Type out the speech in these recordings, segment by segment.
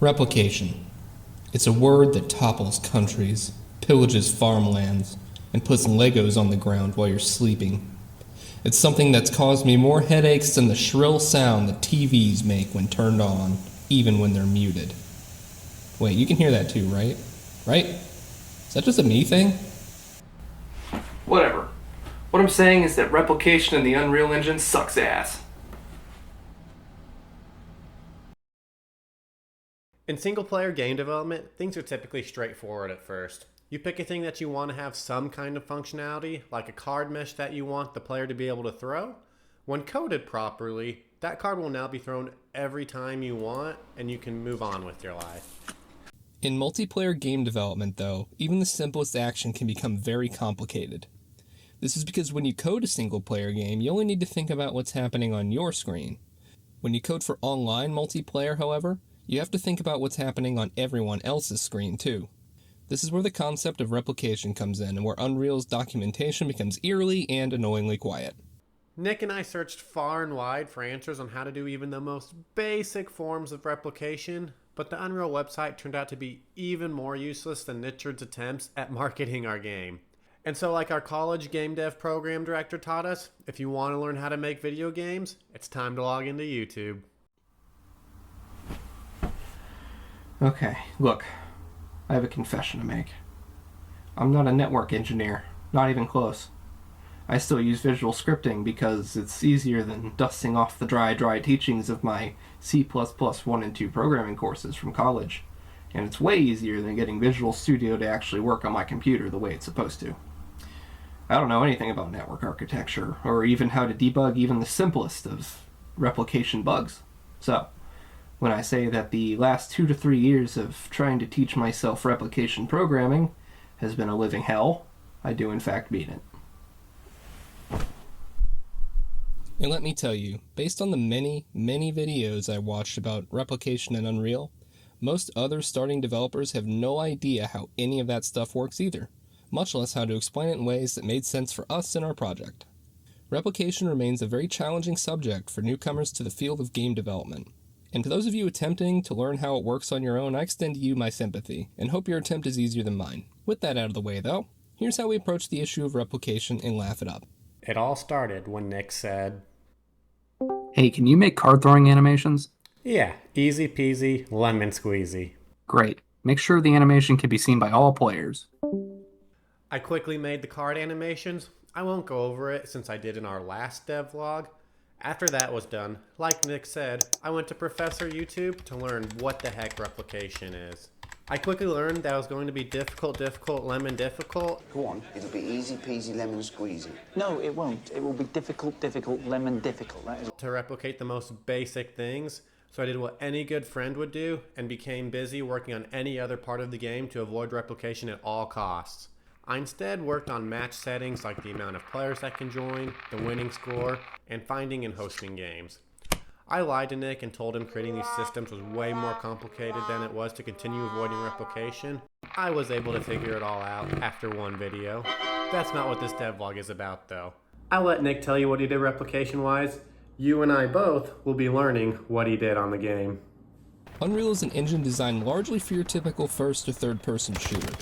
Replication. It's a word that topples countries, pillages farmlands, and puts Legos on the ground while you're sleeping. It's something that's caused me more headaches than the shrill sound that TVs make when turned on, even when they're muted. Wait, you can hear that too, right? Right? Is that just a me thing? Whatever. What I'm saying is that replication in the Unreal Engine sucks ass. In single-player game development, things are typically straightforward at first. You pick a thing that you want to have some kind of functionality, like a card mesh that you want the player to be able to throw. When coded properly, that card will now be thrown every time you want, and you can move on with your life. In multiplayer game development, though, even the simplest action can become very complicated. This is because when you code a single-player game, you only need to think about what's happening on your screen. When you code for online multiplayer, however, you have to think about what's happening on everyone else's screen, too. This is where the concept of replication comes in, and where Unreal's documentation becomes eerily and annoyingly quiet. Nick and I searched far and wide for answers on how to do even the most basic forms of replication, but the Unreal website turned out to be even more useless than Richard's attempts at marketing our game. And so, like our college game dev program director taught us, if you want to learn how to make video games, it's time to log into YouTube. Okay, look, I have a confession to make. I'm not a network engineer, not even close. I still use visual scripting because it's easier than dusting off the dry teachings of my C++ 1 and 2 programming courses from college, and it's way easier than getting Visual Studio to actually work on my computer the way it's supposed to. I don't know anything about network architecture, or even how to debug even the simplest of replication bugs. So, when I say that the last 2 to 3 years of trying to teach myself replication programming has been a living hell, I do in fact mean it. And let me tell you, based on the many videos I watched about replication in Unreal, most other starting developers have no idea how any of that stuff works either, much less how to explain it in ways that made sense for us in our project. Replication remains a very challenging subject for newcomers to the field of game development. And to those of you attempting to learn how it works on your own, I extend to you my sympathy, and hope your attempt is easier than mine. With that out of the way, though, here's how we approach the issue of replication and Laugh It Up. It all started when Nick said, Hey, can you make card throwing animations? yeah, easy peasy, lemon squeezy. Great. Make sure the animation can be seen by all players. I quickly made the card animations. I won't go over it since I did in our last devlog. After that was done, like Nick said, I went to Professor YouTube to learn what the heck replication is. I quickly learned that it was going to be difficult, lemon difficult. Go on, it'll be easy peasy lemon squeezy. No, it won't. It will be difficult, lemon difficult. That is To replicate the most basic things. So I did what any good friend would do and became busy working on any other part of the game to avoid replication at all costs. I instead worked on match settings like the amount of players that can join, the winning score, and finding and hosting games. I lied to Nick and told him creating these systems was way more complicated than it was to continue avoiding replication. I was able to figure it all out after one video. That's not what this devlog is about though. I'll let Nick tell you what he did replication-wise. You and I both will be learning what he did on the game. Unreal is an engine designed largely for your typical first or third person shooter.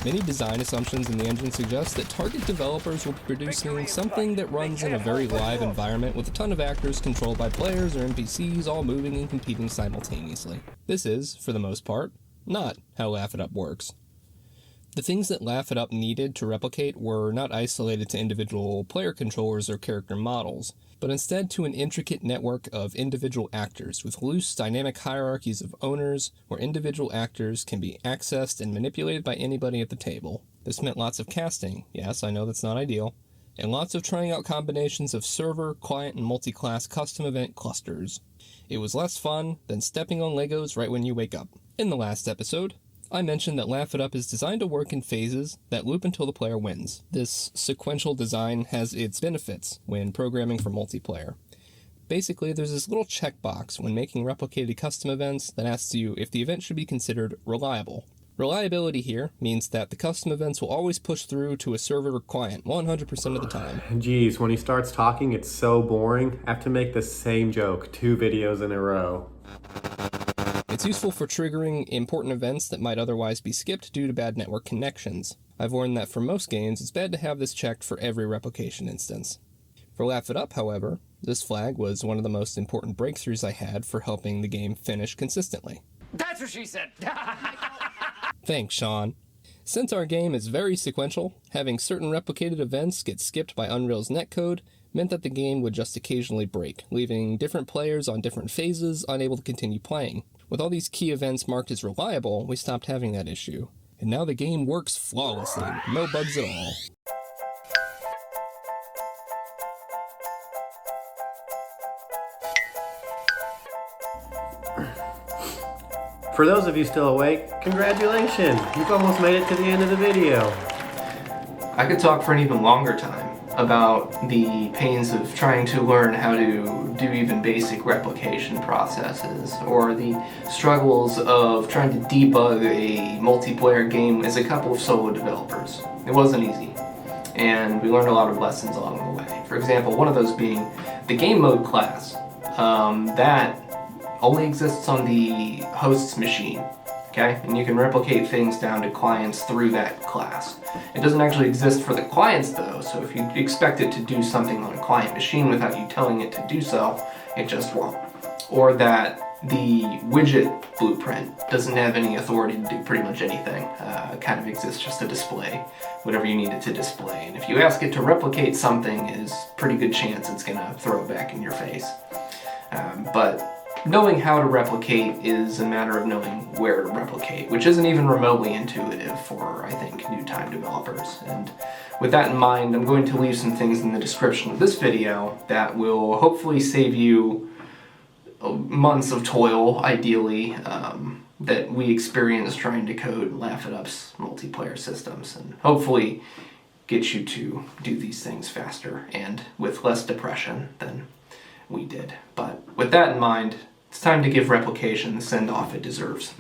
Many design assumptions in the engine suggest that target developers will be producing something that runs in a very live environment with a ton of actors controlled by players or NPCs all moving and competing simultaneously. This is, for the most part, not how Laugh It Up works. The things that Laugh It Up needed to replicate were not isolated to individual player controllers or character models, but instead to an intricate network of individual actors with loose dynamic hierarchies of owners where individual actors can be accessed and manipulated by anybody at the table. This meant lots of casting, yes, I know that's not ideal, and lots of trying out combinations of server, client, and multi-class custom event clusters. It was less fun than stepping on Legos right when you wake up. In the last episode, I mentioned that Laugh It Up is designed to work in phases that loop until the player wins. This sequential design has its benefits when programming for multiplayer. Basically, there's this little checkbox when making replicated custom events that asks you if the event should be considered reliable. Reliability here means that the custom events will always push through to a server or client 100% of the time. Geez, when he starts talking, it's so boring. I have to make the same joke 2 videos in a row. It's useful for triggering important events that might otherwise be skipped due to bad network connections. I've warned that for most games, it's bad to have this checked for every replication instance. For Laugh It Up, however, this flag was one of the most important breakthroughs I had for helping the game finish consistently. That's what she said. Thanks, Sean. Since our game is very sequential, having certain replicated events get skipped by Unreal's netcode meant that the game would just occasionally break, leaving different players on different phases unable to continue playing. With all these key events marked as reliable, we stopped having that issue. And now the game works flawlessly, no bugs at all. For those of you still awake, congratulations! You've almost made it to the end of the video. I could talk for an even longer time about the pains of trying to learn how to do even basic replication processes, or the struggles of trying to debug a multiplayer game as a couple of solo developers. It wasn't easy, and we learned a lot of lessons along the way. For example, one of those being the game mode class. That only exists on the host's machine, okay? And you can replicate things down to clients through that class. It doesn't actually exist for the clients though, so if you expect it to do something on a client machine without you telling it to do so, it just won't. Or that the widget blueprint doesn't have any authority to do pretty much anything. It kind of exists just to display whatever you need it to display. And if you ask it to replicate something, there's a pretty good chance it's gonna throw it back in your face. But knowing how to replicate is a matter of knowing where to replicate, which isn't even remotely intuitive for, I think, new time developers. And with that in mind, I'm going to leave some things in the description of this video that will hopefully save you months of toil, ideally, that we experience trying to code Laugh It Up's multiplayer systems, and hopefully get you to do these things faster and with less depression than we did. But with that in mind, it's time to give Replication the send-off it deserves.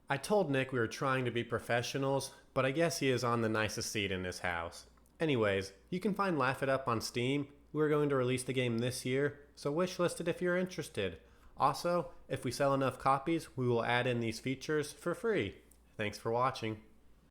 I told Nick we were trying to be professionals, but I guess he is on the nicest seat in this house. Anyways, you can find Laugh It Up on Steam. We're going to release the game this year, so wishlist it if you're interested. Also, if we sell enough copies, we will add in these features for free. Thanks for watching.